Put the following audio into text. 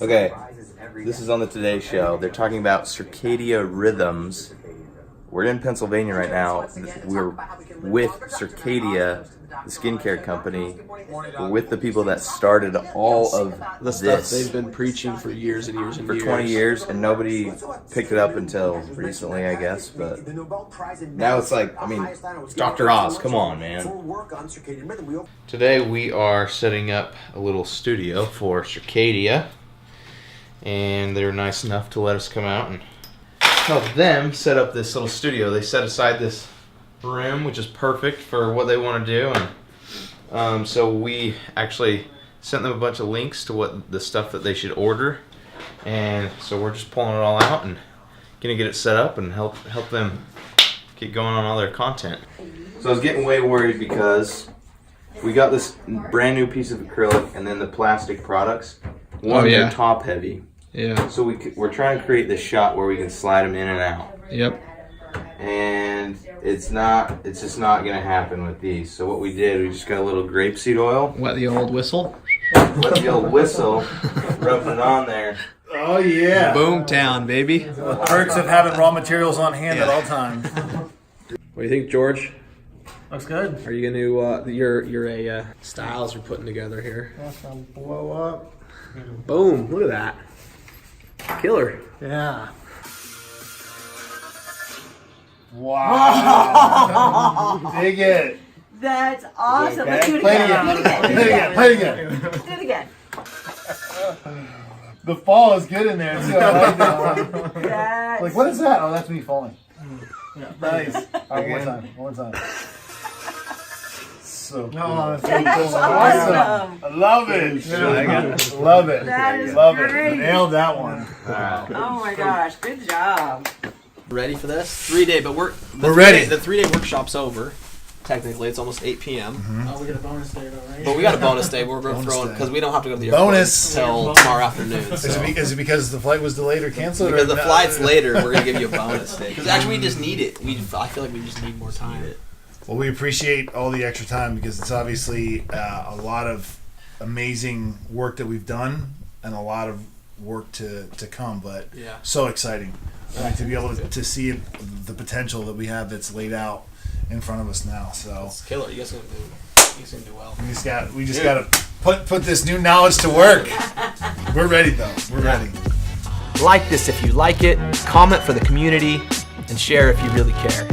Okay, this is on the Today Show. They're talking about Circadia rhythms. We're in Pennsylvania right now. We're with Circadia, the skincare company. We're with the people that started all of the stuff they've been preaching for years and years and years. For 20 years, and nobody picked it up until recently, I guess. But now it's like, I mean, it's Dr. Oz. Come on, man. Today we are setting up a little studio for Circadia, and they're nice enough to let us come out and help them set up this little studio. They set aside this room, which is perfect for what they want to do, and so we actually sent them a bunch of links to what the stuff that they should order, and so we're just pulling it all out and gonna get it set up and help them get going on all their content. So I was getting way worried because we got this brand new piece of acrylic and then the plastic products. They're top heavy. Yeah. So we're trying to create this shot where we can slide them in and out. Yep. And it's just not gonna happen with these. So what we did, we just got a little grapeseed oil. Wet the old whistle. Wet the old whistle. Rubbed it on there. Oh yeah. Boomtown, baby. The perks of having raw materials on hand at all times. What do you think, George? Looks good. Are you gonna your styles you're putting together here? That's gonna blow up. Boom! Look at that. Killer. Yeah. Wow. Dig it. That's awesome. Okay. Let's do it Play it again. again. Play it again. Do it again. The fall is good in there too. I like that one. That's Like, what is that? Oh, that's me falling. Yeah. Nice. All right, one more time. So cool. That's Awesome. I love it. Love it. That is Love great. it. Nailed that one. Oh my gosh, good job. Ready for this? 3-day, but we're ready. The 3-day workshop's over. Technically, it's almost 8 p.m. Mm-hmm. Oh, we got a bonus day though, right? But we got a bonus day. We're Bonus throwing day. because we don't have to go to the airport Bonus. until tomorrow afternoon. So. Is it because the flight was delayed or canceled? Because or the flight's later, we're gonna give you a bonus day. Because actually, we just need it. I feel like we just need more time. Well, we appreciate all the extra time because it's obviously a lot of amazing work that we've done and a lot of work to come, but so exciting to be able to see the potential that we have that's laid out in front of us now. So It's killer. You guys gonna do well. we just got to put this new knowledge to work. We're ready though. We're ready. Like this if you like it, comment for the community, and share if you really care.